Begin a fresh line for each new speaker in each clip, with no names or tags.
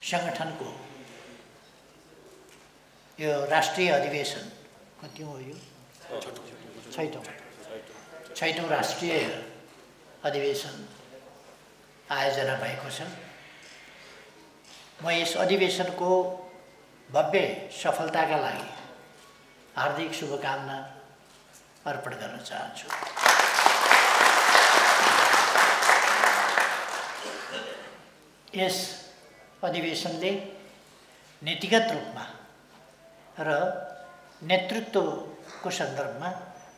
संगठनको यो राष्ट्रिय अधिवेशन कति हो यो छैटौं राष्ट्रिय अधिवेशन आयोजना भएको छ। म यस अधिवेशनको भव्य सफलताका लागि हार्दिक शुभकामना अर्पण गर्न चाहन्छु। यस अधिवेशनले नीतिगत रूपमा र नेतृत्वको सन्दर्भमा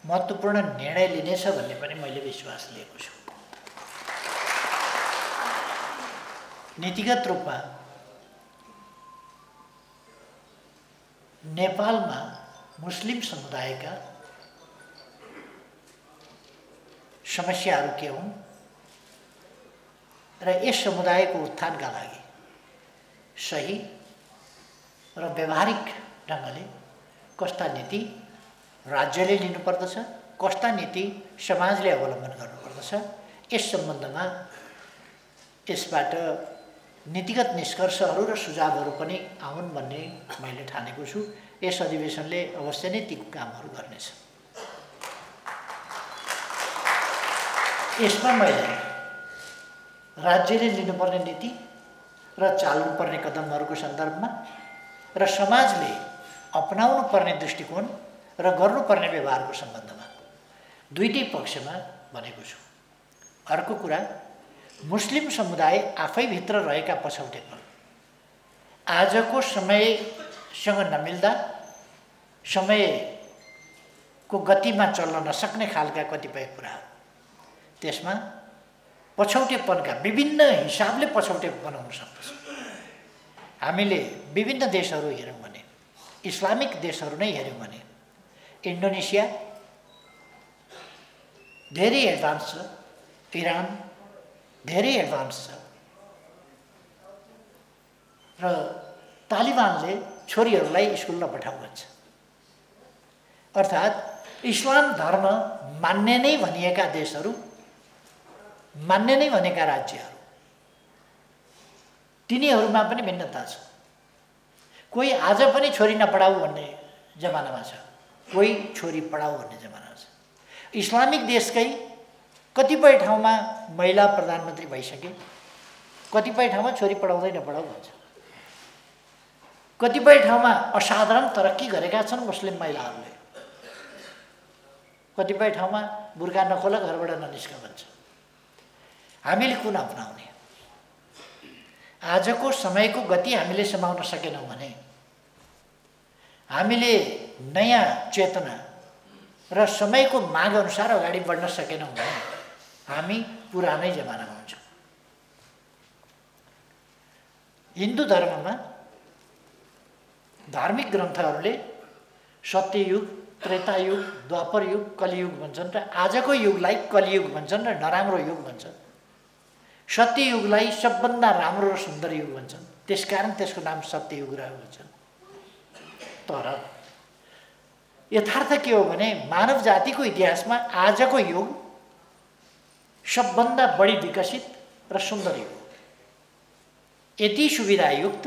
महत्त्वपूर्ण निर्णय लिनेछ भन्ने पनि मैले विश्वास लिएको छु। नीतिगत रूपमा नेपालमा मुस्लिम समुदायका समस्याहरू के हुन् र यस समुदायको उत्थानका लागि सही र व्यावहारिक ढङ्गले कस्ता नीति राज्यले लिनुपर्दछ, कस्ता नीति समाजले अवलम्बन गर्नुपर्दछ, यस सम्बन्धमा यसबाट नीतिगत निष्कर्षहरू र सुझावहरू पनि आउन् भन्ने मैले ठानेको छु। यस अधिवेशनले अवश्य नै ती कामहरू गर्नेछ। यसमा मैले राज्यले लिनुपर्ने नीति र चाल्नुपर्ने कदमहरूको सन्दर्भमा र समाजले अपनाउनु पर्ने दृष्टिकोण र गर्नुपर्ने व्यवहारको सम्बन्धमा दुईटै पक्षमा भनेको छु। अर्को कुरा, मुस्लिम समुदाय आफैभित्र रहेका पछौटेपन आजको समयसँग नमिल्दा समयको गतिमा चल्न नसक्ने खालका कतिपय कुराहरू, त्यसमा पछौटेपनका विभिन्न हिसाबले पछौटेपन हुन सक्दछ। हामीले विभिन्न देशहरू हेऱ्यौँ भने, इस्लामिक देशहरू नै हेऱ्यौँ भने इन्डोनेसिया धेरै एडभान्स छ, इरान धेरै एडभान्स छ र तालिबानले छोरीहरूलाई स्कुल नपठाऊ भन्छ। अर्थात् इस्लाम धर्म मान्ने नै भनिएका देशहरू, मान्ने नै भनेका राज्यहरू, तिनीहरूमा पनि भिन्नता छ। कोही आज पनि छोरी नपढाऊ भन्ने जमानामा छ, कोही छोरी पढाऊ भन्ने जमाना छ। इस्लामिक देशकै कतिपय ठाउँमा महिला प्रधानमन्त्री भइसके, कतिपय ठाउँमा छोरी पढाउँदै नपढाऊ भन्छ। कतिपय ठाउँमा असाधारण तरक्की गरेका छन् मुस्लिम महिलाहरूले, कतिपय ठाउँमा बुर्का नखोला घरबाट ननिस्क भन्छ। हामीले कुन अपनाउने? आजको समयको गति हामीले समाउन सकेनौँ भने, हामीले नयाँ चेतना र समयको माग अनुसार अगाडि बढ्न सकेनौँ भने हामी पुरानै जमानामा हुन्छौँ। हिन्दू धर्ममा धार्मिक ग्रन्थहरूले सत्ययुग, त्रेतायुग, द्वापर युग, कलियुग भन्छन् र आजको युगलाई कलियुग भन्छन् र नराम्रो युग भन्छन्। सत्ययुगलाई सबभन्दा राम्रो र सुन्दर युग भन्छन्, त्यसकारण त्यसको नाम सत्ययुग रह्यो भन्छन्। तर यथार्थ के हो भने मानव जातिको इतिहासमा आजको युग सबभन्दा बढी विकसित र सुन्दर युग, यति सुविधायुक्त,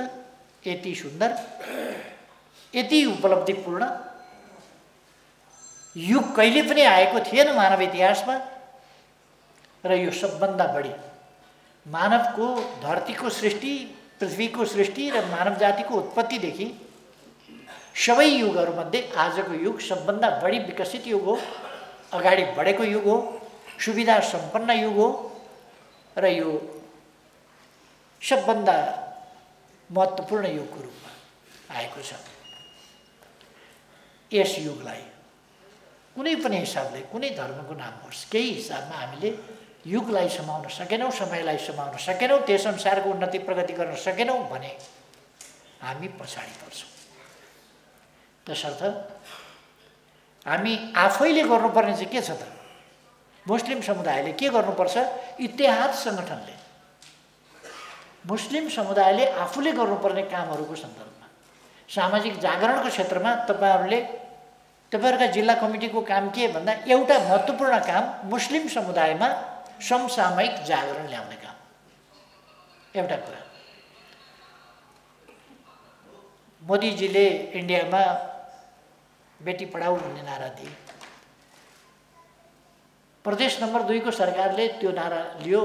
यति सुन्दर, यति उपलब्धिपूर्ण युग कहिले पनि आएको थिएन मानव इतिहासमा। र यो सबभन्दा बढी मानवको धरतीको सृष्टि, पृथ्वीको सृष्टि र मानव जातिको उत्पत्तिदेखि सबै युगहरूमध्ये आजको युग सबभन्दा बढी विकसित युग हो, अगाडि बढेको युग हो, सुविधा सम्पन्न युग हो र यो सबभन्दा महत्त्वपूर्ण युगको रूपमा आएको छ। यस युगलाई कुनै पनि हिसाबले, कुनै धर्मको नाम होस्, केही हिसाबमा हामीले युगलाई समाउन सकेनौँ, समयलाई समाउन सकेनौँ, त्यस अनुसारको उन्नति प्रगति गर्न सकेनौँ भने हामी पछाडि पर्छौँ। त्यसर्थ हामी आफैले गर्नुपर्ने चाहिँ के छ त? मुस्लिम समुदायले के गर्नुपर्छ? इत्तेहाद सङ्गठनले मुस्लिम समुदायले आफूले गर्नुपर्ने कामहरूको सन्दर्भमा सामाजिक जागरणको क्षेत्रमा तपाईँहरूका जिल्ला कमिटीको काम के भन्दा एउटा महत्त्वपूर्ण काम मुस्लिम समुदायमा समसामयिक जागरण ल्याउने काम। एउटा कुरा मोदीजीले इन्डियामा बेटी पढाऊ भन्ने नारा दिए। प्रदेश नम्बर 2 को सरकारले त्यो नारा लियो,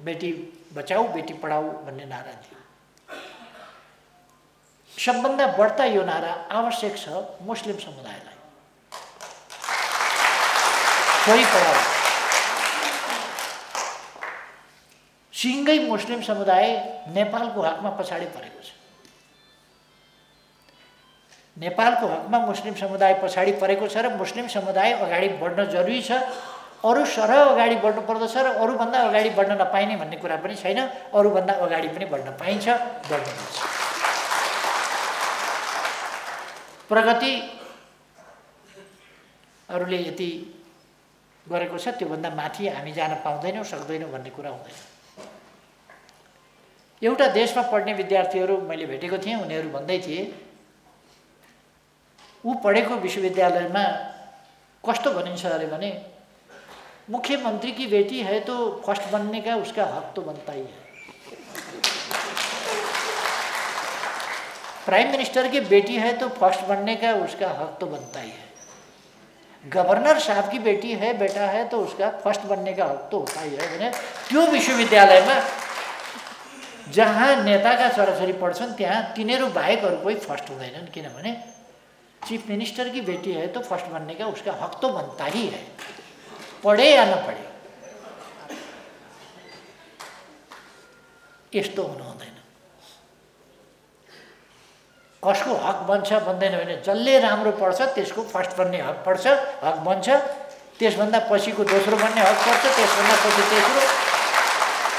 बेटी बचाऊ बेटी पढाऊ भन्ने नारा दियो। सबभन्दा बढ्ता यो नारा आवश्यक छ मुस्लिम समुदायलाई। छोरी पढाऊ। सिङ्गै मुस्लिम समुदाय नेपालको हकमा पछाडि परेको छ। नेपालको हकमा मुस्लिम समुदाय पछाडि परेको छ र मुस्लिम समुदाय अगाडि बढ्न जरुरी छ। अरू सरह अगाडि बढ्नु पर्दछ र अरूभन्दा अगाडि बढ्न नपाइने भन्ने कुरा पनि छैन। अरूभन्दा अगाडि पनि बढ्न पाइन्छ, बढ्नुपर्छ। प्रगति अरूले यति गरेको छ त्योभन्दा माथि हामी जान पाउँदैनौँ, सक्दैनौँ भन्ने कुरा हुँदैन। एउटा देशमा पढ्ने विद्यार्थीहरू मैले भेटेको थिएँ, उनीहरू भन्दै थिए ऊ पढेको विश्वविद्यालयमा कस्तो भनिन्छ अरे भने मुख्यमंत्री की बेटी है तो फर्स्ट बनने का उसका हक तो बनता ही है। प्राइम मिनिस्टर की बेटी है तो फर्स्ट बनने का उसका हक तो बनता ही है। गवर्नर साहब की बेटी है, बेटा है तो उसका फर्स्ट बनने का हक तो होता ही है भने त्यो विश्वविद्यालयमा जहाँ नेताका छोराछोरी पढ्छन् त्यहाँ तिनीहरू बाहेक अरू कोही फर्स्ट हुँदैनन्, किनभने चीफ मिनिस्टर की बेटी है तो फर्स्ट बनने का उसका हक तो बनता ही है, पढे या नपढे। यस्तो हुनु हुँदैन। कसको हक बन्छ बन्दैन भने जसले राम्रो पढ्छ त्यसको फर्स्ट बन्ने हक पर्छ, हक बन्छ। त्यसभन्दा पछिको दोस्रो बन्ने हक पर्छ, त्यसभन्दा पछि तेस्रो।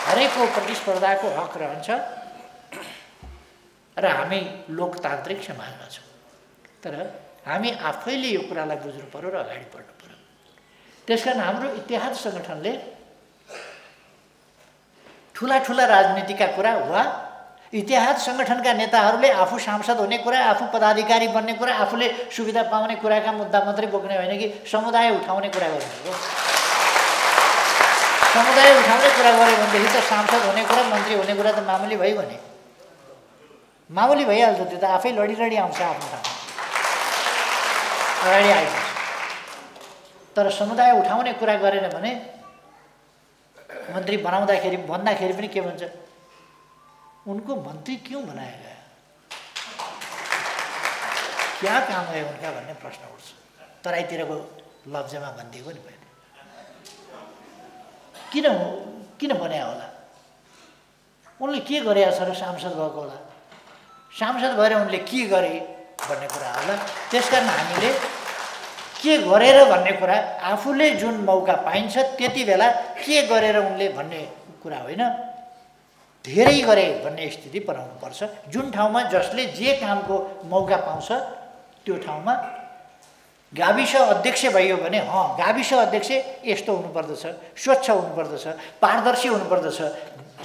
हरेकको प्रतिस्पर्धाको हक रहन्छ र हामी लोकतान्त्रिक समाजमा छौँ। तर हामी आफैले यो कुरालाई बुझ्नु पर्यो र अगाडि बढ्नु पर्यो। त्यसकारण हाम्रो इतिहाद संगठनले ठुला ठुला राजनीतिका कुरा वा इतिहाद संगठनका नेताहरूले आफू सांसद हुने कुरा, आफू पदाधिकारी बन्ने कुरा, आफूले सुविधा पाउने कुराका मुद्दा मात्रै बोक्ने होइन कि समुदाय उठाउने कुरा गर्नु हो। समुदाय उठाउने कुरा गरे भनेदेखि त सांसद हुने कुरा, मन्त्री हुने कुरा त मामुली भइगयो नि। मामुली भइहाल्छ, त्यो त आफै लडी आउँछ आफ्नो ठाउँमा, अगाडि आइन्छ। तर समुदाय उठाउने कुरा गरेन भने मन्त्री भन्दाखेरि पनि के भन्छ, उनको मंत्री क्यों बनाया गया, क्या काम है उनका भन्ने प्रश्न उठ्छ। तराईतिरको लब्जमा भनिदिएको नि मैले। किन बनाया होला, उनले के गरेका छ र सांसद भएको होला, सांसद भएर उनले के गरे भन्ने कुरा होला। त्यसकारण हामीले के गरेर भन्ने कुरा, आफूले जुन मौका पाइन्छ त्यति बेला के गरेर उनले भन्ने कुरा होइन, धेरै गरे भन्ने स्थिति बनाउनु पर्छ। जुन ठाउँमा जसले जे कामको मौका पाउँछ त्यो ठाउँमा गाविस अध्यक्ष भइयो भने गाविस अध्यक्ष यस्तो हुनुपर्दछ, स्वच्छ हुनुपर्दछ, पारदर्शी हुनुपर्दछ,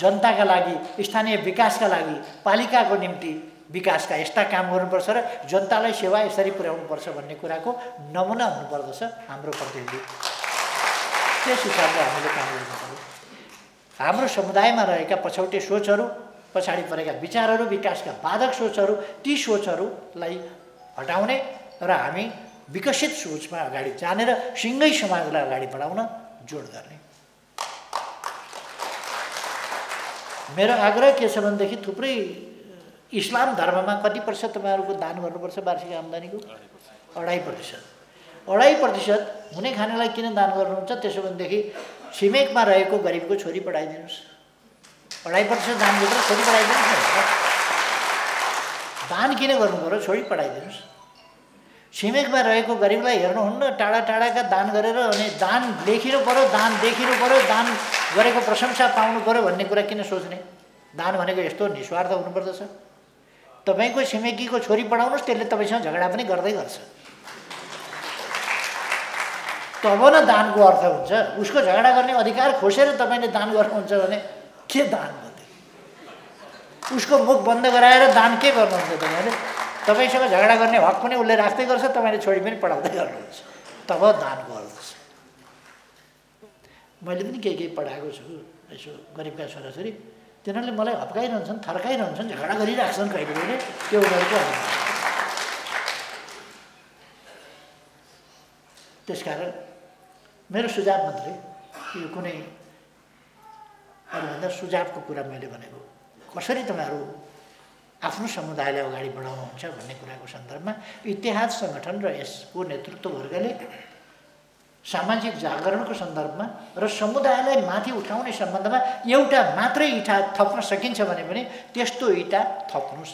जनताका लागि, स्थानीय विकासका लागि, पालिकाको निम्ति विकासका यस्ता काम गर्नुपर्छ र जनतालाई सेवा यसरी पुर्याउनुपर्छ भन्ने कुराको नमुना हुनुपर्दछ हाम्रो प्रतिनिधि। त्यस हिसाबले हामीले काम गर्नुपर्छ। हाम्रो समुदायमा रहेका पछौटे सोचहरू, पछाडि परेका विचारहरू, विकासका बाधक सोचहरू, ती सोचहरूलाई हटाउने र हामी विकसित सोचमा अगाडि जाने र सिङ्गै समाजलाई अगाडि बढाउन जोड गर्ने। मेरो आग्रह के छ भनेदेखि थुप्रै इस्लाम धर्ममा कति प्रतिशत तपाईँहरूको दान गर्नुपर्छ वार्षिक आम्दानीको? 2.5%। 2.5% हुने खानेलाई किन दान गर्नुहुन्छ? त्यसो भनेदेखि छिमेकमा रहेको गरिबको छोरी पढाइदिनुहोस्। 2.5% दान गरेर छोरी पढाइदिनुहोस् न। दान किन गर्नु पर्यो? छोरी पढाइदिनुहोस्। छिमेकमा रहेको गरिबलाई हेर्नुहुन्न, टाढा टाढाका दान गरेर अनि दान लेखिनु पर्यो, दान देखिनु पर्यो, दान गरेको प्रशंसा पाउनु पर्यो भन्ने कुरा किन सोच्ने? दान भनेको यस्तो निस्वार्थ हुनुपर्दछ। तपाईँको छिमेकीको छोरी पढाउनुहोस्, त्यसले तपाईँसँग झगडा पनि गर्दै गर्छ। तब न दानको अर्थ हुन्छ। उसको झगडा गर्ने अधिकार खोसेर तपाईँले दान गर्नुहुन्छ भने के दान गर्दै? उसको मुख बन्द गराएर दान के गर्नुहुन्छ तपाईँले? तपाईँसँग झगडा गर्ने हक पनि उसले राख्दै गर्छ, तपाईँले छोरी पनि पढाउँदै गर्नुहुन्छ। तब दानको अर्थ छ। मैले पनि केही पढाएको छु, यसो गरिबका छोराछोरी, तिनीहरूले मलाई हप्काइरहन्छन्, थर्काइरहन्छन्, झगडा गरिराख्छन् कहिले कहिले, त्यो उनीहरूको त्यसकारण मेरो सुझाव मात्रै, यो कुनै अरूभन्दा सुझावको कुरा मैले भनेको, कसरी तपाईँहरू आफ्नो समुदायलाई अगाडि बढाउनुहुन्छ भन्ने कुराको सन्दर्भमा इतिहाद सङ्गठन र यसको नेतृत्व वर्गले सामाजिक जागरणको सन्दर्भमा र समुदायलाई माथि उठाउने सम्बन्धमा एउटा मात्रै इँटा थप्न सकिन्छ भने पनि त्यस्तो इँटा थप्नुहोस्।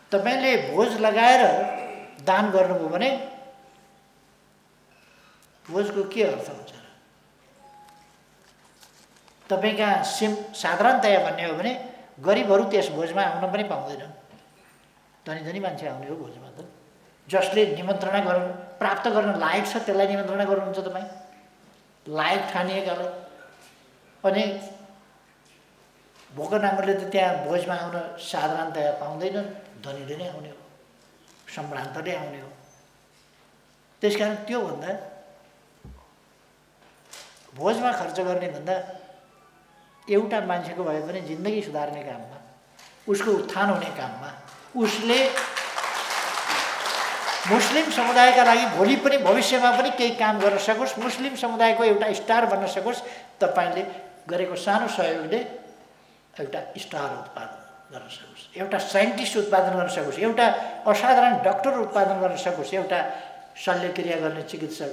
तपाईँले भोज लगाएर दान गर्नुभयो भने भोजको के अर्थ हुन्छ? तपाईँ कहाँ साधारणतया भन्ने हो भने गरिबहरू त्यस भोजमा आउन पनि पाउँदैनन्। धनी धनी मान्छे आउने हो भोजमा त। जसले निमन्त्रणा प्राप्त गर्न लायक छ त्यसलाई निमन्त्रणा गर्नुहुन्छ तपाईँ, लायक ठानिएकालाई। अनि भोक नाङ्गोले त त्यहाँ भोजमा आउन साधारणतया पाउँदैनन्, धनीले नै आउने हो, सम्भ्रान्तले आउने हो। त्यसकारण त्योभन्दा भोजमा खर्च गर्ने भन्दा एउटा मान्छेको भए पनि जिन्दगी सुधार्ने काममा, उसको उत्थान हुने काममा, उसले मुस्लिम समुदायका लागि भोलि पनि भविष्यमा पनि केही काम गर्न सकोस्, मुस्लिम समुदायको एउटा स्टार बन्न सकोस्, तपाईँले गरेको सानो सहयोगले एउटा स्टार उत्पादन गर्न सकोस्, एउटा साइन्टिस्ट उत्पादन गर्न सकोस्, एउटा असाधारण डाक्टर उत्पादन गर्न सकोस्, एउटा शल्यक्रिया गर्ने चिकित्सक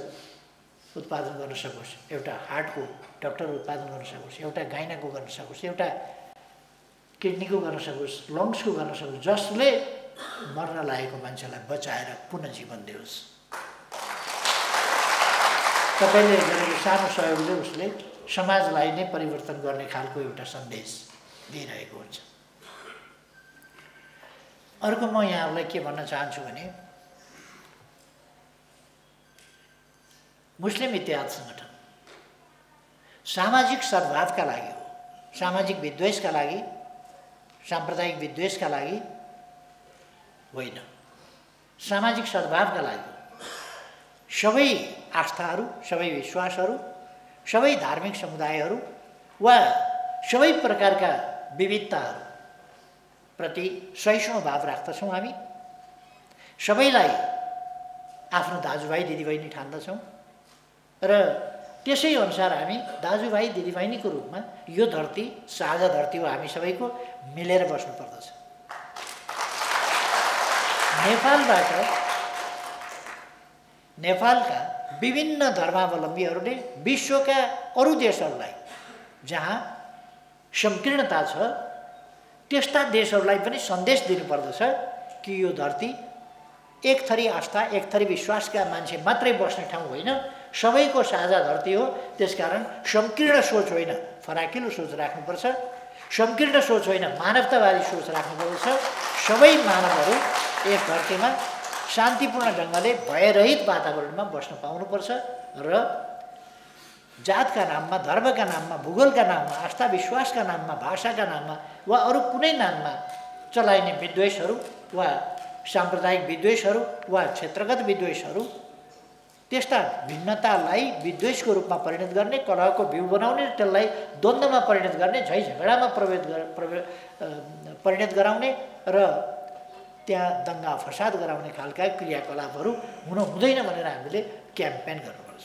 उत्पादन गर्न सकोस्, एउटा हार्टको डाक्टर उत्पादन गर्न सकोस्, एउटा गाइनाको गर्न सकोस्, एउटा किडनीको गर्न सकोस्, लङ्सको गर्न सकोस्, जसले मर्न लागेको मान्छेलाई बचाएर पुनः जीवन दियोस्। तपाईँले गरेको सानो सहयोगले उसले समाजलाई नै परिवर्तन गर्ने खालको एउटा सन्देश दिइरहेको हुन्छ। अर्को म यहाँहरूलाई के भन्न चाहन्छु भने मुस्लिम इतिहाद सङ्गठन सामाजिक सद्भावका लागि हो, सामाजिक विद्वेषका लागि, साम्प्रदायिक विद्वेषका लागि होइन, सामाजिक सद्भावका लागि। सबै आस्थाहरू, सबै विश्वासहरू, सबै धार्मिक समुदायहरू वा सबै प्रकारका विविधताहरू प्रति सहिष्णु भाव राख्दछौँ। हामी सबैलाई आफ्नो दाजुभाइ दिदीबहिनी ठान्दछौँ र त्यसै अनुसार हामी दाजुभाइ दिदीबहिनीको रूपमा यो धरती साझा धरती हो, हामी सबैको मिलेर बस्नुपर्दछ। नेपालका विभिन्न धर्मावलम्बीहरूले विश्वका अरू देशहरूलाई जहाँ संकीर्णता छ त्यस्ता देशहरूलाई पनि सन्देश दिनुपर्दछ कि यो धरती एक थरी आस्था, एक थरी विश्वासका मान्छे मात्रै बस्ने ठाउँ होइन, सबैको साझा धरती हो। त्यसकारण संकीर्ण सोच होइन, फराकिलो सोच राख्नुपर्छ। संकीर्ण सोच होइन, मानवतावादी सोच राख्नुपर्छ। सबै मानवहरू एक धरतीमा शान्तिपूर्ण ढङ्गले भयरहित वातावरणमा बस्न पाउनुपर्छ र जातका नाममा, धर्मका नाममा, भूगोलका नाममा, आस्था विश्वासका नाममा, भाषाका नाममा वा अरू कुनै नाममा चलाइने विद्वेषहरू वा साम्प्रदायिक विद्वेषहरू वा क्षेत्रगत विद्वेषहरू, त्यस्ता भिन्नतालाई विद्वेषको रूपमा परिणत गर्ने, कलहको बिउ बनाउने, त्यसलाई द्वन्द्वमा परिणत गर्ने, झै झगडामा परिणत गराउने र त्यहाँ दङ्गा फसाद गराउने खालका क्रियाकलापहरू हुन हुँदैन भनेर हामीले क्याम्पेन गर्नुपर्छ।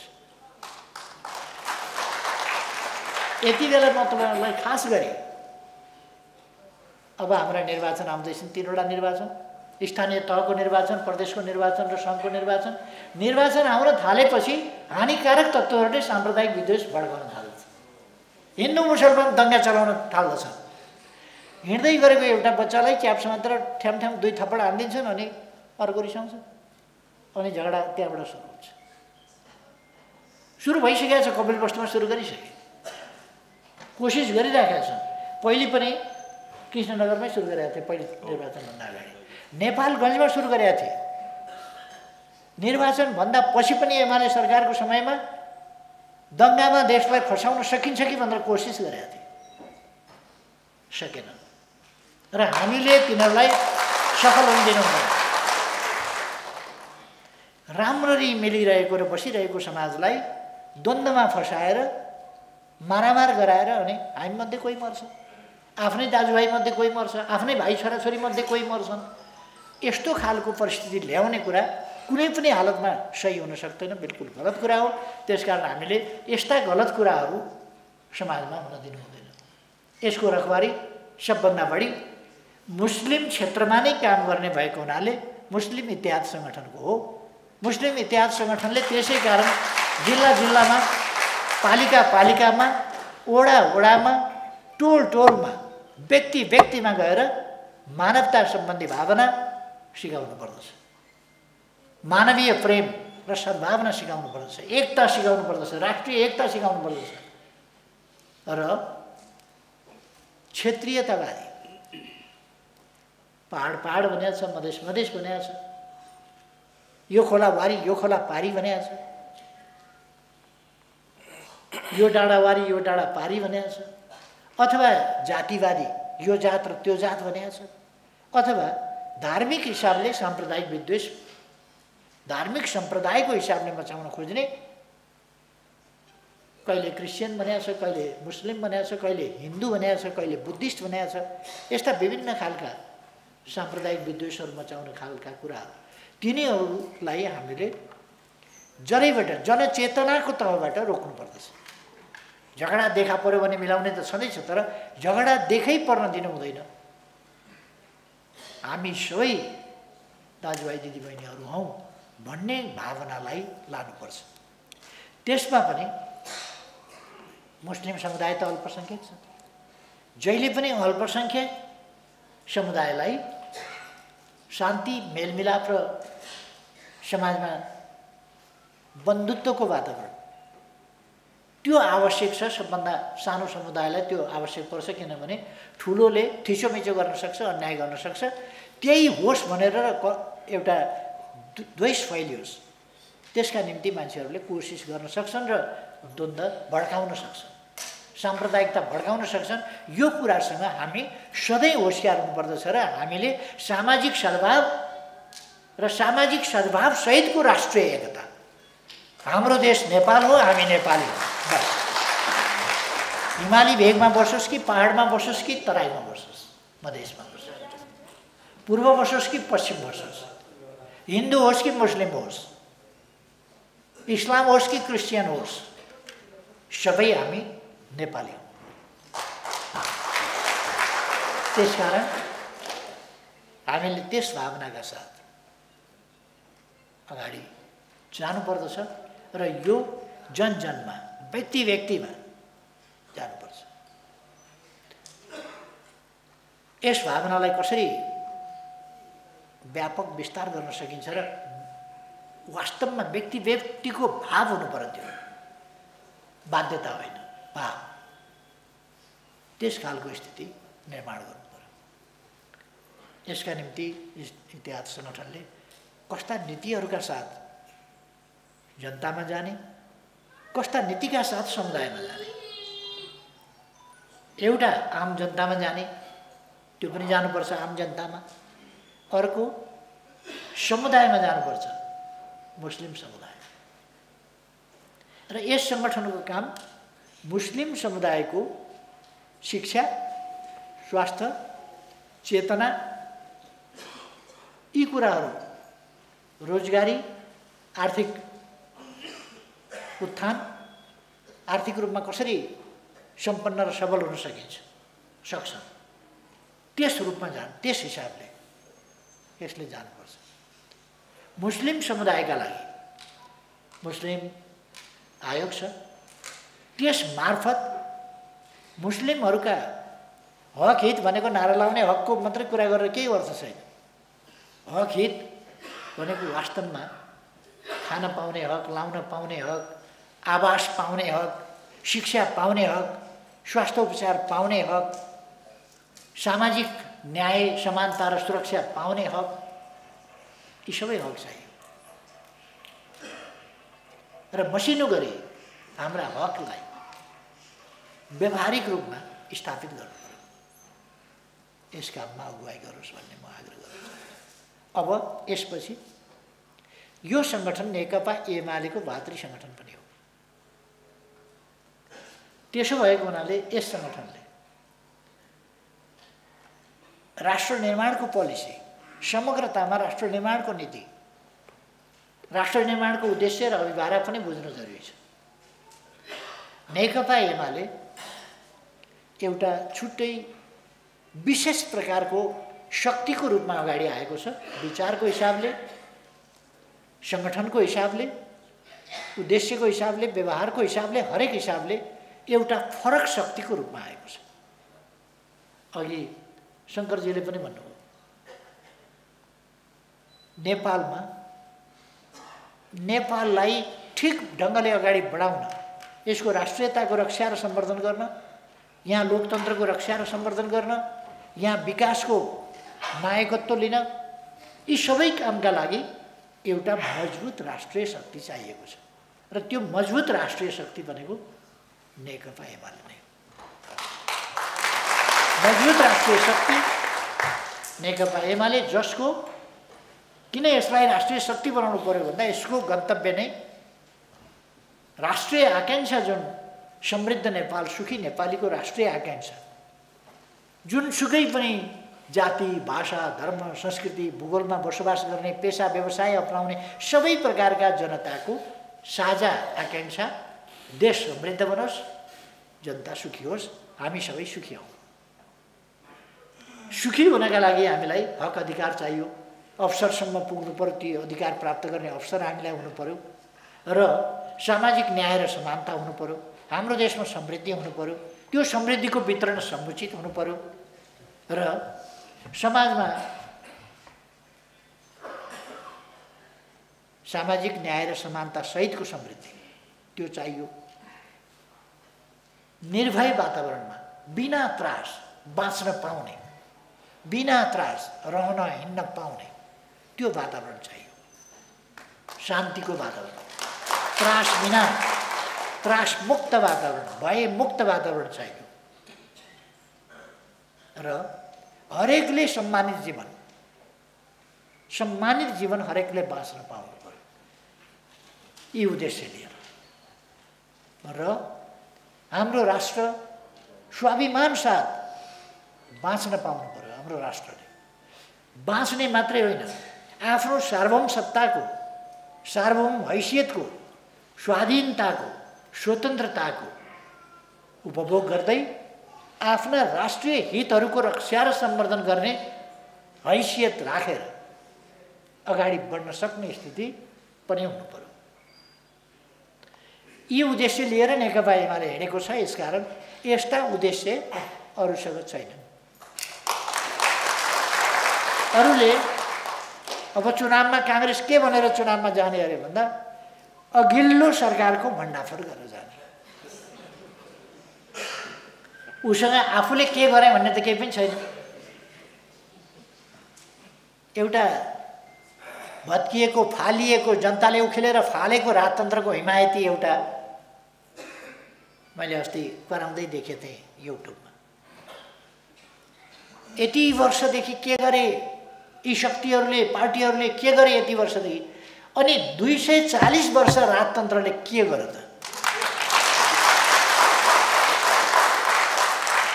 यति बेला म तपाईँहरूलाई खास गरी अब हाम्रा निर्वाचन आउँदैछन्, 3वटा निर्वाचन, स्थानीय तहको निर्वाचन, प्रदेशको निर्वाचन र सङ्घको निर्वाचन। निर्वाचन आउन थालेपछि हानिकारक तत्त्वहरूले साम्प्रदायिक विद्वेष भड्काउन थाल्छ, हिन्दू मुसलमान दङ्गा चलाउन थाल्दछ। हिँड्दै गरेको एउटा बच्चालाई क्याप्स मात्र ठ्याम 2 थप्पड हानिदिन्छन् अनि अर्को रिसाउँछ अनि झगडा त्यहाँबाट सुरु हुन्छ। सुरु भइसकेको छ, कपिल वस्तुमा सुरु गरिसके, कोसिस गरिरहेका छन्। पहिले पनि कृष्णनगरमै सुरु गरेका थिए, पहिले निर्वाचनभन्दा अगाडि नेपालगञ्जमा सुरु गरेका थिए। निर्वाचनभन्दा पछि पनि एमाले सरकारको समयमा दङ्गामा देशलाई फसाउन सकिन्छ कि भनेर कोसिस गरेका थिए, सकेन र हामीले तिनीहरूलाई सफल हुन दिनु हुँदैन। राम्ररी मिलिरहेको र बसिरहेको समाजलाई द्वन्द्वमा फसाएर मारामार गराएर अनि हामीमध्ये कोही मर्छ, आफ्नै दाजुभाइमध्ये कोही मर्छ, आफ्नै भाइ छोराछोरीमध्ये कोही मर्छन्, यस्तो खालको परिस्थिति ल्याउने कुरा कुनै पनि हालतमा सही हुन सक्दैन, बिल्कुल गलत कुरा हो। त्यसकारण हामीले यस्ता गलत कुराहरू समाजमा हुन दिनु हुँदैन। यसको रखवारी सबभन्दा बढी मुस्लिम क्षेत्रमा नै काम गर्ने भएको हुनाले मुस्लिम इत्तेहाद सङ्गठनको हो। मुस्लिम इत्तेहाद सङ्गठनले त्यसै कारण जिल्ला जिल्लामा, पालिका पालिकामा, वडा वडामा, टोल टोलमा, व्यक्ति व्यक्तिमा गएर मानवता सम्बन्धी भावना सिकाउनु पर्दछ, मानवीय प्रेम र सद्भावना सिकाउनु पर्दछ, एकता सिकाउनु पर्दछ, राष्ट्रिय एकता सिकाउनु पर्दछ र क्षेत्रीयतावादी पहाड पहाड भनेको छ, मधेस मधेस भनेको छ, यो खोला वारी यो खोला पारी भनेको छ, यो डाँडा वारी यो डाँडा पारी भनेको छ, अथवा जातिवादी यो जात र त्यो जात भनेको छ, अथवा धार्मिक हिसाबले साम्प्रदायिक विद्वेष, धार्मिक सम्प्रदायको हिसाबले मचाउन खोज्ने, कहिले क्रिस्चियन भनेको छ, कहिले मुस्लिम भनेको छ, कहिले हिन्दू भनेको छ, कहिले बुद्धिस्ट भनेको छ, यस्ता विभिन्न खालका साम्प्रदायिक विद्वेषहरू मचाउने खालका कुराहरू, तिनीहरूलाई हामीले जरैबाट, जनचेतनाको तहबाट रोक्नु पर्दछ। झगडा देखा पर्यो भने मिलाउने त छँदैछ, तर झगडा देखै पर्न दिनु हुँदैन। हामी सबै दाजुभाइ दिदीबहिनीहरू हौँ भन्ने भावनालाई लानुपर्छ। त्यसमा पनि मुस्लिम समुदाय त अल्पसङ्ख्यक छ, जहिले पनि अल्पसङ्ख्यक समुदायलाई शान्ति, मेलमिलाप र समाजमा बन्धुत्वको वातावरण त्यो आवश्यक छ। सबभन्दा सानो समुदायलाई त्यो आवश्यक पर्छ, किनभने ठुलोले थिचोमिचो गर्न सक्छ, अन्याय गर्न सक्छ। त्यही होस् भनेर एउटा द्वेष फैलियोस् त्यसका निम्ति मान्छेहरूले कोसिस गर्न सक्छन् र द्वन्द्व भड्काउन सक्छन्, साम्प्रदायिकता भड्काउन सक्छन्। यो कुरासँग हामी सधैँ होसियार हुनुपर्दछ र हामीले सामाजिक सद्भाव र सामाजिक सद्भाव सहितको राष्ट्रिय एकता, हाम्रो देश नेपाल हो, हामी नेपाली हो, बस। हिमाली भेगमा बसोस् कि पहाडमा बसोस् कि तराईमा बसोस्, मधेसमा बसोस्, पूर्व बसोस् कि पश्चिम बसोस्, हिन्दू होस् कि मुस्लिम होस्, इस्लाम होस् कि क्रिस्चियन होस्, सबै हामी नेपाली हौँ। त्यसकारण हामीले त्यस भावनाका साथ अगाडि जानुपर्दछ र यो जनजनमा, व्यक्ति व्यक्तिमा जानुपर्छ। यस भावनालाई कसरी व्यापक विस्तार गर्न सकिन्छ र वास्तवमा व्यक्ति व्यक्तिको भाव हुनु पर्यो, त्यो बाध्यता होइन, भाव। त्यस खालको स्थिति निर्माण गर्नु पर्यो। यसका निम्ति इत्तेहाद सङ्गठनले कस्ता नीतिहरूका साथ जनतामा जाने, कस्ता नीतिका साथ समुदायमा जाने, एउटा आम जनतामा जाने, त्यो पनि जानुपर्छ आम जनतामा। अर्को समुदायमा जानुपर्छ, मुस्लिम समुदाय। र यस सङ्गठनको काम मुस्लिम समुदायको शिक्षा, स्वास्थ्य, चेतना, यी कुराहरू, रोजगारी, आर्थिक उत्थान, आर्थिक रूपमा कसरी सम्पन्न र सबल हुन सक्छ, त्यस रूपमा त्यस हिसाबले यसले जानुपर्छ। मुस्लिम समुदायका लागि मुस्लिम आयोग छ, त्यस मार्फत मुस्लिमहरूका हक हित भनेको नारा लाउने हकको मात्रै कुरा गरेर केही अर्थ छैन। हक हित भनेको वास्तवमा खान पाउने हक, लाउन पाउने हक, आवास पाउने हक, शिक्षा पाउने हक, स्वास्थ्य उपचार पाउने हक, सामाजिक न्याय, समानता र सुरक्षा पाउने हक, यी सबै हक चाहियो। र मसिनो गरी हाम्रा हकलाई व्यावहारिक रूपमा स्थापित गर्नु पर्यो। यस काममा अगुवाई गरोस् भन्ने म आग्रह गर्छु। अब यसपछि यो सङ्गठन नेकपा एमालेको भातृ सङ्गठन पनि हो। त्यसो भएको हुनाले यस सङ्गठनले राष्ट्र निर्माणको पोलिसी, समग्रतामा राष्ट्र निर्माणको नीति, राष्ट्र निर्माणको उद्देश्य र अभिभारा पनि बुझ्नु जरुरी छ। नेकपा एमाले एउटा छुट्टै विशेष प्रकारको शक्तिको रूपमा अगाडि आएको छ। विचारको हिसाबले, संगठनको हिसाबले, उद्देश्यको हिसाबले, व्यवहारको हिसाबले, हरेक हिसाबले एउटा फरक शक्तिको रूपमा आएको छ। अघि शङ्करजीले पनि भन्नुभयो, नेपाललाई ठिक ढङ्गले अगाडि बढाउन, यसको राष्ट्रियताको रक्षा र सम्वर्धन गर्न, यहाँ लोकतन्त्रको रक्षा र सम्वर्धन गर्न, यहाँ विकासको नायकत्व लिन, यी सबै कामका लागि एउटा मजबुत राष्ट्रिय शक्ति चाहिएको छ र त्यो मजबुत राष्ट्रिय शक्ति भनेको नेकपा एमाले नै हो। मजबुत राष्ट्रिय शक्ति नेकपा एमाले, जसको किन यसलाई राष्ट्रिय शक्ति बनाउनु पर्यो भन्दा यसको गन्तव्य नै राष्ट्रिय आकांक्षा, जुन समृद्ध नेपाल, सुखी नेपालीको राष्ट्रिय आकांक्षा, जुनसुकै पनि जाति, भाषा, धर्म, संस्कृति, भूगोलमा बसोबास गर्ने, पेसा व्यवसाय अपनाउने सबै प्रकारका जनताको साझा आकांक्षा, देश समृद्ध बनोस्, जनता सुखी होस्, हामी सबै सुखी हौँ। सुखी हुनका लागि हामीलाई हक अधिकार चाहियो, अवसरसम्म पुग्नु पर्यो, त्यो अधिकार प्राप्त गर्ने अवसर हामीलाई हुनु पर्यो र सामाजिक न्याय र समानता हुनु पर्यो, हाम्रो देशमा समृद्धि हुनु पर्यो, त्यो समृद्धिको वितरण समुचित हुनु पर्यो र समाजमा सामाजिक न्याय र समानता सहितको समृद्धि त्यो चाहियो। निर्भय वातावरणमा बिना त्रास बाँच्न पाउने, बिना त्रास रहन हिँड्न पाउने त्यो वातावरण चाहियो। शान्तिको वातावरण, त्रास बिना, त्रास मुक्त वातावरण, भय मुक्त वातावरण चाहियो र हरेकले सम्मानित जीवन हरेकले बाँच्न पाउनु पर्यो, यी उद्देश्य लिएर र हाम्रो राष्ट्र स्वाभिमान साथ बाँच्न पाउनु पर्यो। हाम्रो राष्ट्रले बाँच्ने मात्रै होइन, आफ्नो सार्वभौम सत्ताको, सार्वभौम हैसियतको, स्वाधीनताको, स्वतन्त्रताको उपभोग गर्दै आफ्ना राष्ट्रिय हितहरूको रक्षा र सम्वर्धन गर्ने हैसियत राखेर अगाडि बढ्न सक्ने स्थिति पनि हुनु पर्यो। यी उद्देश्य लिएर नेकपा एमाले हिँडेको छ। यसकारण यस्ता उद्देश्य अरूसँग छैनन्। अरूले अब चुनावमा काङ्ग्रेस के भनेर चुनावमा जाने अरे भन्दा अघिल्लो सरकारको भण्डाफोर गरेर जाने। उसँग आफूले के गरे भन्ने त केही पनि छैन। एउटा भत्किएको, फालिएको, जनताले उखेलेर फालेको राजतन्त्रको हिमायती एउटा मैले अस्ति कराउँदै देखेको थिएँ युट्युबमा। यति वर्षदेखि के गरे यी शक्तिहरूले, पार्टीहरूले के गरे यति वर्षदेखि, अनि 240 वर्ष राजतन्त्रले के गर्यो त?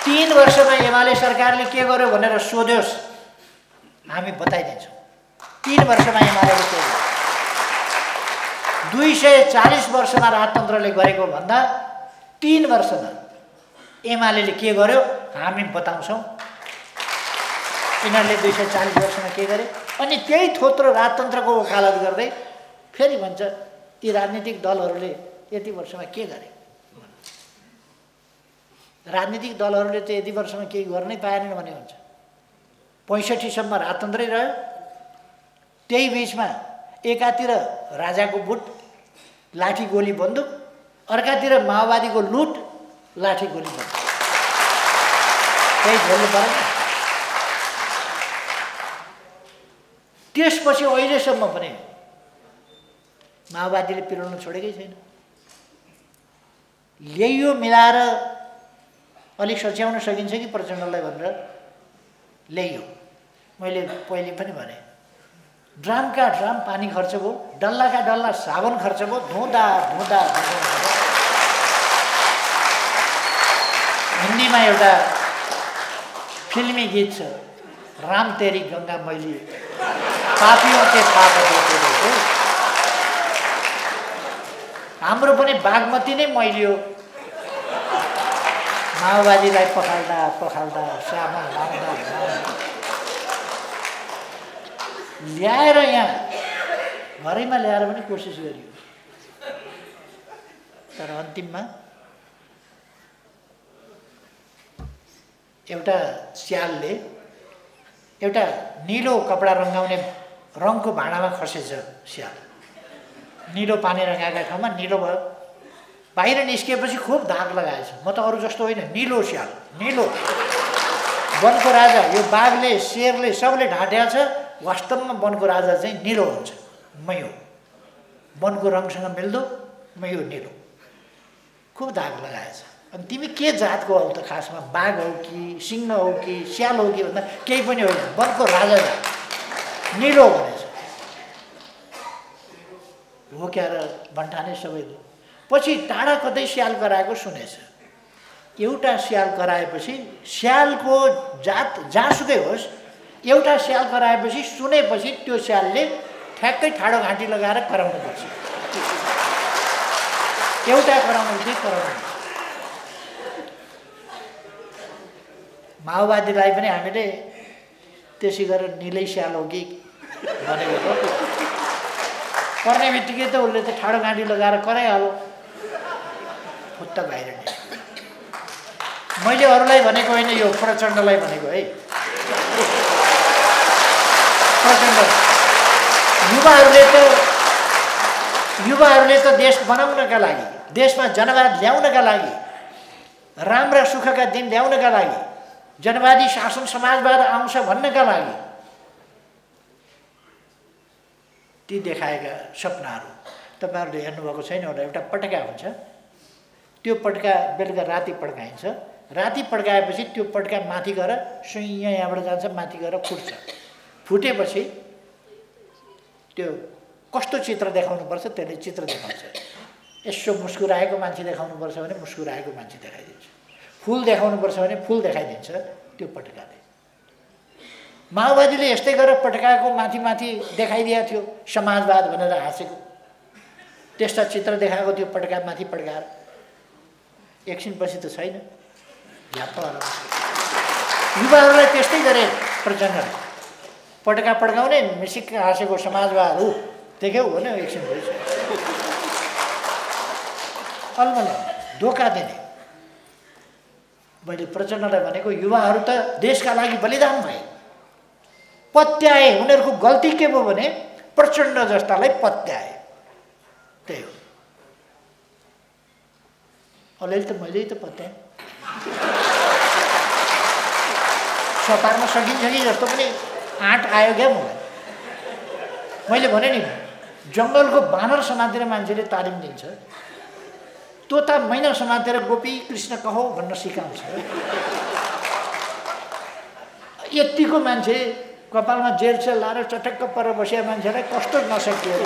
3 वर्षमा एमाले सरकारले के गर्यो भनेर सोध्योस्, हामी बताइदिन्छौँ। 3 वर्षमा एमाले के गर्यो? 240 वर्षमा राजतन्त्रले गरेको भन्दा 3 वर्षमा एमाले के गर्यो हामी बताउँछौँ। यिनीहरूले 240 वर्षमा के गरे, अनि त्यही थोत्रो राजतन्त्रको वकालत गर्दै फेरि भन्छ ती राजनीतिक दलहरूले यति वर्षमा के गरे। राजनीतिक दलहरूले त यति वर्षमा केही गर्नै पाएनन् भने हुन्छ। 65 सम्म राजतन्त्रै रह्यो, त्यही बिचमा एकातिर राजाको बुट, लाठी गोली बन्दुक, अर्कातिर माओवादीको लुट, लाठी गोली बन्दुक, त्यही झोल्नु परेन। त्यसपछि अहिलेसम्म पनि माओवादीले पिरोल्न छोडेकै छैन। ल्याइयो मिलाएर अलिक सच्याउन सकिन्छ कि प्रचण्डलाई भनेर ल्याइयो। मैले पहिले पनि भने, ड्रामका ड्राम पानी खर्च भयो, डल्लाका डल्ला साबुन खर्च भयो, धुँदा धुँदा हिन्दीमा एउटा फिल्मी गीत छ, राम तेरी गंगा मैली पापियों के पाप देते देते। हाम्रो पनि बागमती नै मैली हो। माओवादीलाई पखाल्दा पखाल्दा सामान लाउँदा ल्याएर यहाँ घरैमा ल्याएर पनि कोसिस गरियो, तर अन्तिममा एउटा स्यालले एउटा नीलो कपडा रङ्गाउने रङको भाँडामा खसेछ। स्याल नीलो पानी रङ्गाएका ठाउँमा नीलो भयो, बाहिर निस्किएपछि खुब दाग लगाएछ। म त अरू जस्तो होइन, नीलो स्याल, नीलो वनको राजा। यो बाघले शेरले सबले ढाँट्या छ, वास्तवमा वनको राजा चाहिँ नीलो हुन्छ। मै हो, वनको रङसँग मिल्दो मै हो नीलो, खुब दाग लगाएछ। अनि तिमी के जातको हौ त? खासमा बाघ हौ कि सिंह हौ कि स्याल हौ कि भन्दा केही पनि होइन, वनको राजा जात, नीलो भनेछ। हो क्या र भन्ठाने सबैले। पछि टाढा कतै स्याल कराएको सुनेछ। एउटा स्याल कराएपछि स्यालको जात जहाँसुकै होस्, एउटा स्याल कराएपछि सुनेपछि त्यो स्यालले ठ्याक्कै ठाडो घाँटी लगाएर कराउनुपर्छ। एउटा कराउनु चाहिँ कराउनु। माओवादीलाई पनि हामीले त्यसै गरेर निलै स्याल हो कि भनेको पर्ने बित्तिकै त उसले त ठाडो घाँटी लगाएर कराइहाल्यो, फुत्ता बाहिर नि। मैले अरूलाई भनेको होइन, यो प्रचण्डलाई भनेको है। प्रचण्ड युवाहरूले त देश बनाउनका लागि, देशमा जनवाद ल्याउनका लागि, राम्रा सुखका दिन ल्याउनका लागि, जनवादी शासन समाजवाद आउँछ भन्नका लागि ती देखाएका सपनाहरू तपाईँहरूले हेर्नुभएको छैन होला। एउटा पटका हुन्छ, त्यो पटका बेलुका राति पड्काइन्छ। राति पड्काएपछि त्यो पटका माथि गएर सुइँ यहाँबाट जान्छ, माथि गएर फुट्छ। फुटेपछि त्यो कस्तो चित्र देखाउनुपर्छ त्यसले चित्र देखाउँछ। यसो मुस्कुराएको मान्छे देखाउनुपर्छ भने मुस्कुराएको मान्छे देखाइदिन्छ, फुल देखाउनुपर्छ भने फुल देखाइदिन्छ त्यो पटकाले। माओवादीले यस्तै गरेर पटकाको माथि माथि देखाइदिएको थियो, समाजवाद भनेर हाँसेको त्यस्ता चित्र देखाएको थियो पटका माथि पड्काएर। एकछिनपछि त छैन, झ्याप्प हराउँछ। युवाहरूलाई त्यस्तै गरे प्रचण्डले, पटका पड्काउने मिसिक हाँसेको समाजवाद हो देख्यौ भने एकछिन भइसक्यो। अलमल धोका दिने। मैले प्रचण्डलाई भनेको युवाहरू त देशका लागि बलिदान भए, पत्याए। उनीहरूको गल्ती के भयो भने प्रचण्ड जस्तालाई पत्याए, त्यही हो। अलिअलि त मैले त पत्याएँ, सपार्न सकिन्छ कि जस्तो पनि आँट आयो क्या मलाई। मैले भने नि, जङ्गलको बानर समातेर मान्छेले तालिम दिन्छ, तोता मैना समातेर गोपी कृष्ण कहो भन्न सिकाउँछ। यतिको मान्छे कपालमा जेलसेल लाएर चटक्क पर बसेका मान्छेलाई कस्तो नसकियो,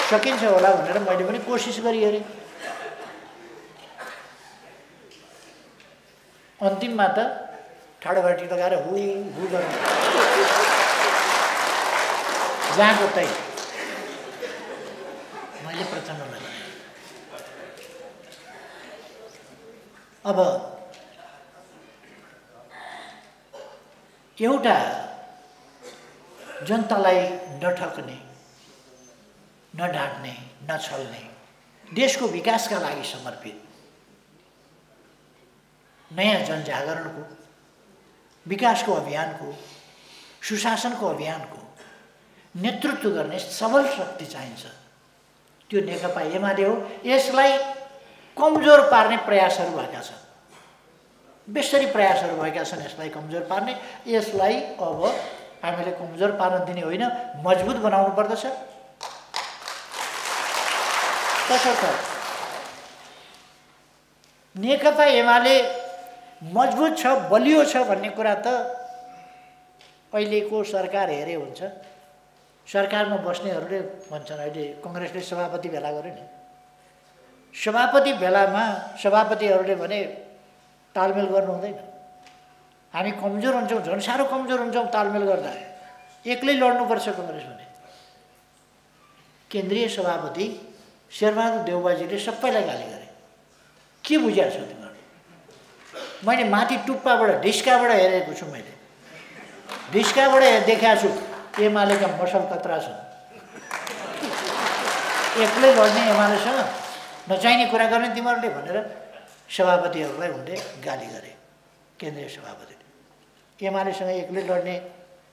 सकिन्छ होला भनेर मैले पनि कोसिस गरेँ अरे। अन्तिममा त ठाडो घाँटी लगाएर हु हु गर्नु, जहाँको त्यही। मैले प्रचण्डलाई अब एउटा जनतालाई नठक्ने, नढाँट्ने, नछल्ने, देशको विकासका लागि समर्पित, नयाँ जनजागरणको, विकासको अभियानको, सुशासनको अभियानको नेतृत्व गर्ने सबल शक्ति चाहिन्छ। त्यो नेकपा एमाले हो। यसलाई कमजोर पार्ने प्रयासहरू भएका छन्, बेसरी प्रयासहरू भएका छन् यसलाई कमजोर पार्ने। यसलाई अब हामीले कमजोर पार्न दिने होइन, मजबुत बनाउनु पर्दछ। तसर्थ नेकपा एमाले मजबुत छ, बलियो छ भन्ने कुरा त अहिलेको सरकार हेरे हुन्छ। सरकारमा बस्नेहरूले भन्छन्, अहिले कङ्ग्रेसले सभापति भेला गर्यो नि, सभापति भेलामा सभापतिहरूले भने तालमेल गर्नु हुँदैन, हामी कमजोर हुन्छौँ, झन् साह्रो कमजोर हुन्छौँ तालमेल गर्दा। एक्लै लड्नुपर्छ कङ्ग्रेस भने। केन्द्रीय सभापति शेरबहादुर देउबाजीले सबैलाई गाली गरे। के बुझाएको छ तिमीहरू? मैले माथि टुप्पाबाट ढिस्काबाट हेरेको छु। मैले ढिस्काबाट देखाएको छु एमालेका मसल कत्रा छन्। एक्लै लड्ने एमालेसँग नचाहिने कुरा गर्ने तिमीहरूले भनेर सभापतिहरूलाई उनले गाली गरे। केन्द्रीय सभापतिले एमालेसँग एक्लै लड्ने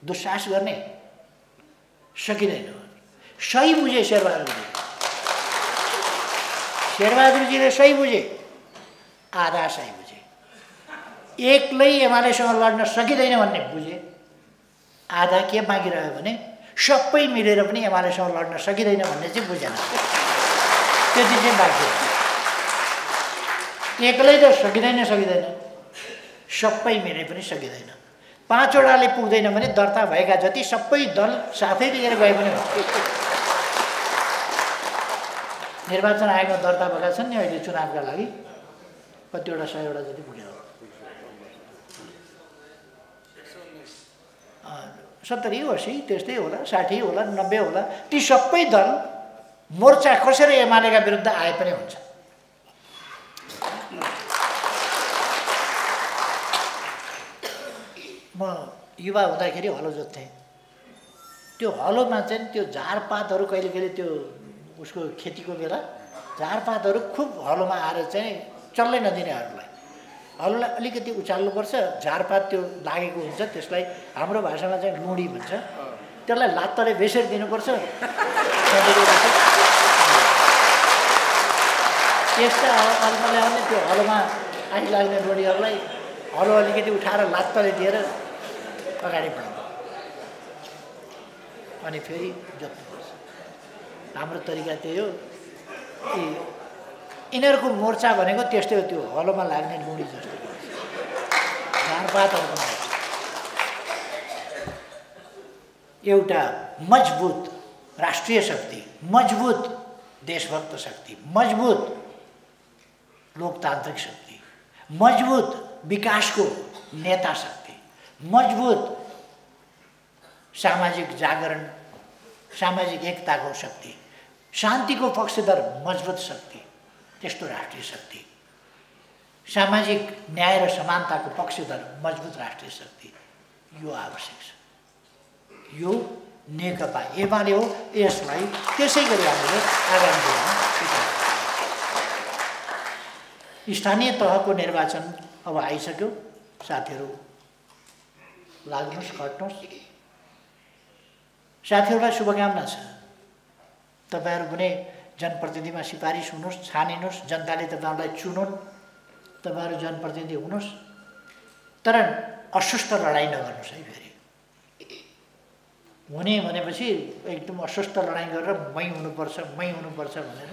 दुस्साहस गर्ने सकिँदैन। सही बुझे शेरबहादुरजी। शेरबहादुरजीले सही बुझे, आधा सही बुझे। एक्लै एमालेसँग लड्न सकिँदैन भन्ने बुझे। आधा के बाँकी रह्यो भने सबै मिलेर पनि एमालेसँग लड्न सकिँदैन भन्ने चाहिँ बुझेन। त्यति चाहिँ बाँकी रह्यो। एक्लै त सकिँदैन, सबै मिले पनि सकिँदैन। 5 वटाले पुग्दैन भने दर्ता भएका जति सबै दल साथै लिएर गए पनि हुन्छ। निर्वाचन आयोगमा दर्ता भएका छन् नि अहिले चुनावका लागि, कतिवटा 100 वटा जति पुग्यो। 70, 80 त्यस्तै होला, 60 होला, 90 होला। ती सबै दल मोर्चा कसेर एमालेका विरुद्ध आए पनि हुन्छ। म युवा हुँदाखेरि हलो जोत्थेँ। त्यो हलोमा चाहिँ त्यो झारपातहरू कहिले कहिले त्यो उसको खेतीको बेला झारपातहरू खुब हलोमा आएर चाहिँ चल्लै नदिनेहरूलाई हलोलाई अलिकति उचाल्नुपर्छ। झारपात त्यो लागेको हुन्छ, त्यसलाई हाम्रो भाषामा चाहिँ लुडी भन्छ। त्यसलाई लात्तले बेसेर दिनुपर्छ। त्यस्ता हलोले आउने त्यो हलोमा आइलाग्ने लुडीहरूलाई हलो अलिकति उठाएर लात्तले दिएर अगाडि बढाउनु अनि फेरि जोत्नुपर्छ। हाम्रो तरिका त्यही हो। यिनीहरूको मोर्चा भनेको त्यस्तै हो, त्यो हलोमा लाग्ने लुडी जस्तो झारपातहरूको मोर्चा। एउटा मजबुत राष्ट्रिय शक्ति, मजबुत देशभक्त शक्ति, मजबुत लोकतान्त्रिक शक्ति, मजबुत विकासको नेता शक्ति, मजबुत सामाजिक जागरण, सामाजिक एकताको शक्ति, शान्तिको पक्षधर मजबुत शक्ति, त्यस्तो राष्ट्रिय शक्ति, सामाजिक न्याय र समानताको पक्षधर मजबुत राष्ट्रिय शक्ति, यो आवश्यक छ। यो नेकपा एमाले हो। यसलाई त्यसै गरी हामीले आगामी दिनमा स्थानीय तहको निर्वाचन अब आइसक्यो। साथीहरू लाग्नुहोस्, खट्नुहोस्। साथीहरूलाई शुभकामना छ। तपाईँहरू कुनै जनप्रतिनिधिमा सिफारिस हुनुहोस्, छानिनुहोस्, जनताले तपाईँहरूलाई चुनुन्, तपाईँहरू जनप्रतिनिधि हुनुहोस्। तर अस्वस्थ लडाइँ नगर्नुहोस् है। फेरि हुने भनेपछि एकदम अस्वस्थ लडाइँ गरेर मै हुनुपर्छ भनेर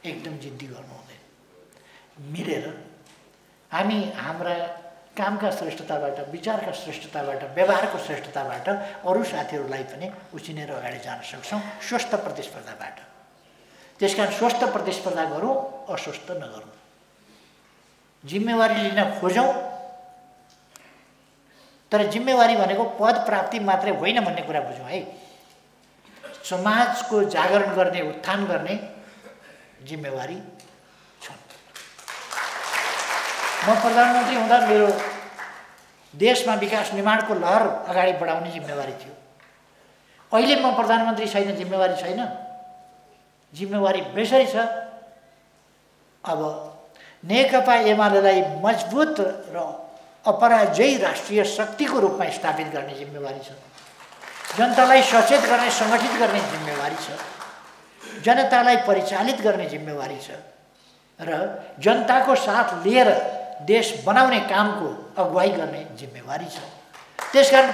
एकदम जिद्दी गर्नु हुँदैन। मिलेर हामी हाम्रा कामका श्रेष्ठताबाट, विचारका श्रेष्ठताबाट, व्यवहारको श्रेष्ठताबाट अरू साथीहरूलाई पनि उछिनेर अगाडि जान सक्छौँ, स्वस्थ प्रतिस्पर्धाबाट। त्यसकारण स्वस्थ प्रतिस्पर्धा गरौँ, अस्वस्थ नगरौँ। जिम्मेवारी लिन खोजौँ, तर जिम्मेवारी भनेको पद प्राप्ति मात्रै होइन भन्ने कुरा बुझौँ है। समाजको जागरण गर्ने, उत्थान गर्ने जिम्मेवारी छ। म प्रधानमन्त्री हुँदा मेरो देशमा विकास निर्माणको लहर अगाडि बढाउने जिम्मेवारी थियो। अहिले म प्रधानमन्त्री छैन, जिम्मेवारी छैन, जिम्मेवारी बेसरी छ। अब नेकपा एमालेलाई मजबुत र अपराजयी राष्ट्रिय शक्तिको रूपमा स्थापित गर्ने जिम्मेवारी छ। जनतालाई सचेत गर्ने, सङ्गठित गर्ने जिम्मेवारी छ। जनतालाई परिचालित गर्ने जिम्मेवारी छ र जनताको साथ लिएर देश बनाउने कामको अगुवाई गर्ने जिम्मेवारी छ। त्यसकारण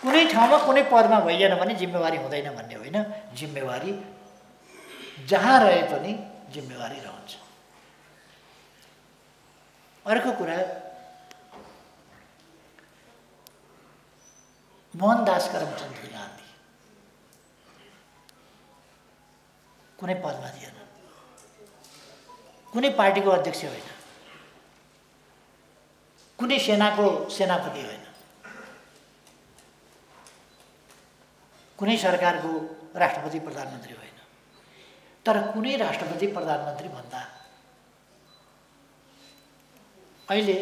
कुनै ठाउँमा कुनै पदमा भइएन भने जिम्मेवारी हुँदैन भन्ने होइन। जिम्मेवारी जहाँ रहे पनि जिम्मेवारी रहन्छ। अर्को कुरा, मोहनदास करमचन्द गान्धी कुनै पदमा थिएन, कुनै पार्टीको अध्यक्ष होइन, कुनै सेनाको सेनापति होइन, कुनै सरकारको राष्ट्रपति प्रधानमन्त्री होइन। तर कुनै राष्ट्रपति प्रधानमन्त्री भन्दा अहिले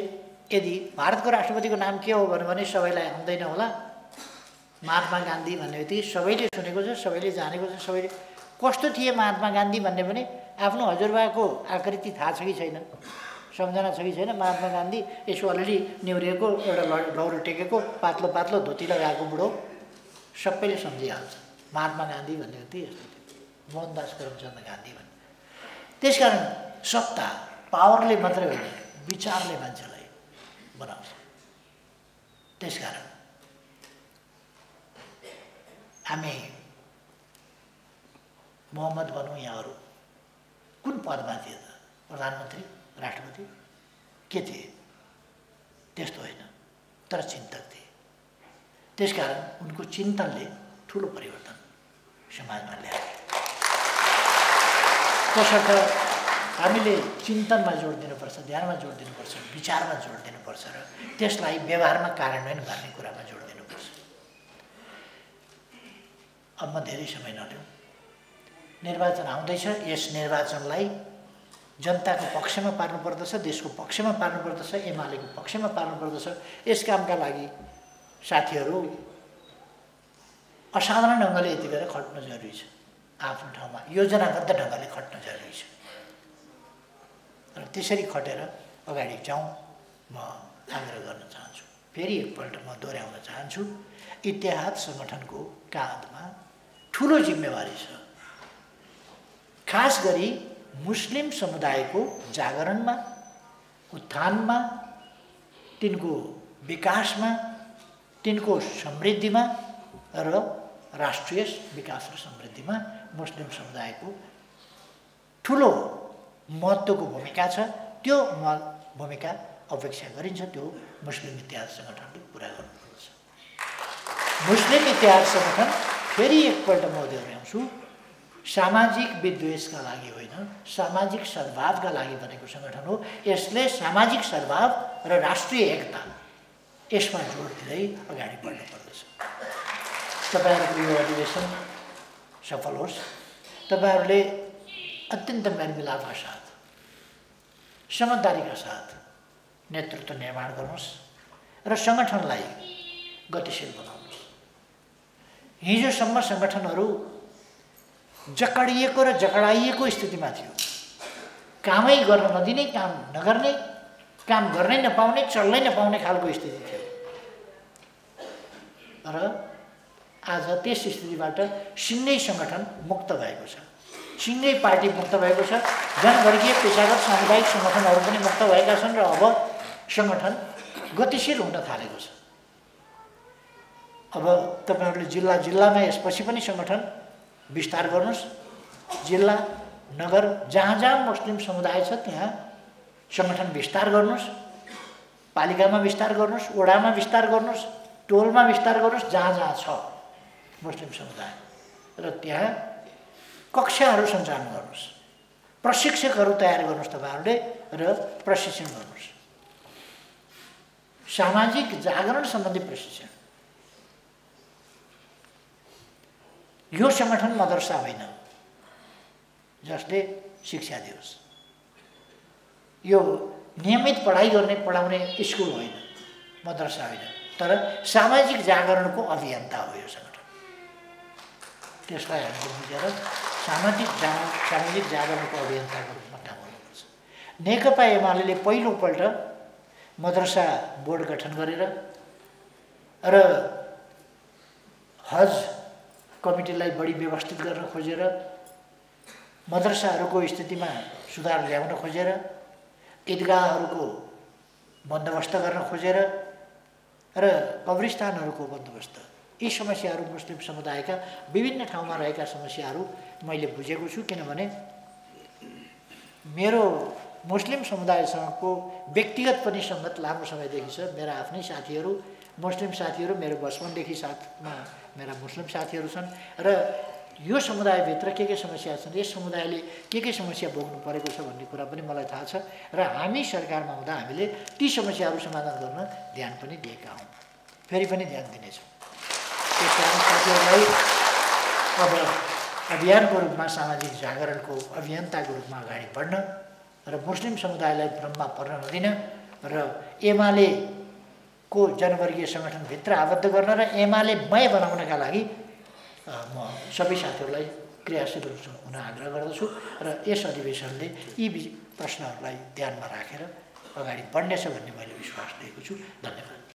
यदि भारतको राष्ट्रपतिको नाम के हो भने सबैलाई आउँदैन होला। महात्मा गान्धी भन्ने बित्तिकै सबैले सुनेको छ, सबैले जानेको छ। सबैले कस्तो थिए महात्मा गान्धी भन्ने पनि आफ्नो हजुरबाको आकृति थाहा छ कि छैन, सम्झना छ कि छैन। महात्मा गान्धी यसो अलिअलि निहुरिएको, एउटा लौरो टेकेको, पातलो पातलो धोती लगाएको बुढो, सबैले सम्झिहाल्छ महात्मा गान्धी भन्ने बित्तिकै यस्तो थियो। मोहनदास करमचन्द गान्धी भन्ने। त्यसकारण सत्ता पावरले मात्रै होइन, विचारले मान्छेलाई बनाउँछ। त्यसकारण हामी मोहम्मद भनौँ या अरू कुन पदमा थिए त? प्रधानमन्त्री, राष्ट्रपति के थिए? त्यस्तो होइन, तर चिन्तक थिए। त्यसकारण उनको चिन्तनले ठुलो परिवर्तन समाजमा ल्यायो। तसर्थ हामीले चिन्तनमा जोड दिनुपर्छ, ध्यानमा जोड दिनुपर्छ, विचारमा जोड दिनुपर्छ र त्यसलाई व्यवहारमा कार्यान्वयन गर्ने कुरामा जोड दिनुपर्छ। अब म धेरै समय नलिउँ। निर्वाचन आउँदैछ। यस निर्वाचनलाई जनताको पक्षमा पार्नुपर्दछ, देशको पक्षमा पार्नुपर्दछ, एमालेको पक्षमा पार्नुपर्दछ। यस कामका लागि साथीहरू असाधारण ढङ्गले यति बेला खट्न जरुरी छ। आफ्नो ठाउँमा योजनाबद्ध ढङ्गले खट्न जरुरी छ र त्यसरी खटेर अगाडि जाउँ म आग्रह गर्न चाहन्छु। फेरि एकपल्ट म दोहोऱ्याउन चाहन्छु, इत्तेहाद सङ्गठनको काँधमा ठुलो जिम्मेवारी छ। खास गरी मुस्लिम समुदायको जागरणमा, उत्थानमा, तिनको विकासमा, तिनको समृद्धिमा र राष्ट्रिय विकास र समृद्धिमा मुस्लिम समुदायको ठुलो महत्त्वको भूमिका छ। त्यो भूमिका अपेक्षा गरिन्छ त्यो मुस्लिम इतिहाद सङ्गठनले पुरा गर्नुपर्छ। मुस्लिम इतिहाद सङ्गठन फेरि एकपल्ट म दोहोऱ्याउँछु, सामाजिक विद्वेषका लागि होइन, सामाजिक सद्भावका लागि बनेको सङ्गठन हो। यसले सामाजिक सद्भाव र राष्ट्रिय एकता यसमा जोड दिँदै अगाडि बढ्नुपर्दछ। तपाईँहरूको यो अधिवेशन सफल होस्। तपाईँहरूले अत्यन्त मेलमिलापका साथ, समझदारीका साथ नेतृत्व निर्माण गर्नुहोस् र सङ्गठनलाई गतिशील बनाउनुहोस्। हिजोसम्म सङ्गठनहरू जकडिएको र जकडाइएको स्थितिमा थियो। कामै गर्न नदिने, काम नगर्ने, काम गर्नै नपाउने, चल्नै नपाउने खालको स्थिति थियो। र आज त्यस स्थितिबाट सिङ्गै सङ्गठन मुक्त भएको छ, सिङ्गै पार्टी मुक्त भएको छ, जनवर्गीय पेशागत सामुदायिक सङ्गठनहरू पनि मुक्त भएका छन् र अब सङ्गठन गतिशील हुन थालेको छ। अब तपाईँहरूले जिल्ला जिल्लामा यसपछि पनि सङ्गठन विस्तार गर्नुहोस्। जिल्ला, नगर जहाँ जहाँ मुस्लिम समुदाय छ त्यहाँ सङ्गठन विस्तार गर्नुहोस्। पालिकामा विस्तार गर्नुहोस्, वडामा विस्तार गर्नुहोस्, टोलमा विस्तार गर्नुहोस्, जहाँ जहाँ छ मुस्लिम समुदाय र त्यहाँ कक्षाहरू सञ्चालन गर्नुहोस्, प्रशिक्षकहरू तयार गर्नुहोस् तपाईँहरूले र प्रशिक्षण गर्नुहोस्। सामाजिक जागरण सम्बन्धी प्रशिक्षण। यो सङ्गठन मदरसा होइन जसले शिक्षा दियोस्, यो नियमित पढाइ गर्ने पढाउने स्कुल होइन, मदरसा होइन, तर सामाजिक जागरणको अभियन्ता हो यो सङ्गठन। त्यसलाई हामीले बुझेर सामाजिक जागरणको अभियन्ताको रूपमा काम गर्नुपर्छ। नेकपा एमाले पहिलोपल्ट मदरसा बोर्ड गठन गरेर र हज कमिटीलाई बढी व्यवस्थित गर्न खोजेर, मदरसाहरूको स्थितिमा सुधार ल्याउन खोजेर, ईदगाहहरूको बन्दोबस्त गर्न खोजेर र कब्रिस्तानहरूको बन्दोबस्त, यी समस्याहरू मुस्लिम समुदायका विभिन्न ठाउँमा रहेका समस्याहरू मैले बुझेको छु। किनभने मेरो मुस्लिम समुदायसँगको व्यक्तिगत पनि सङ्गत लामो समयदेखि छ। मेरा आफ्नै साथीहरू, मुस्लिम साथीहरू, मेरो बचपनदेखि साथमा मेरा मुस्लिम साथीहरू छन् र यो समुदायभित्र के समस्या छन्, यस समुदायले के समस्या भोग्नु परेको छ भन्ने कुरा पनि मलाई थाहा छ र हामी सरकारमा हुँदा हामीले ती समस्याहरू समाधान गर्न ध्यान पनि दिएका हौँ, फेरि पनि ध्यान दिनेछौँ। त्यसकारण साथीहरूलाई अब अभियानको रूपमा सामाजिक जागरणको अभियन्ताको रूपमा अगाडि बढ्न र मुस्लिम समुदायलाई भ्रममा पर्न नदिन र एमालेको जनवर्गीय सङ्गठनभित्र आबद्ध गर्न र एमालेमय बनाउनका लागि म सबै साथीहरूलाई क्रियाशील हुन आग्रह गर्दछु र यस अधिवेशनले यी प्रश्नहरूलाई ध्यानमा राखेर अगाडि बढ्नेछ भन्ने मैले विश्वास लिएको छु। धन्यवाद।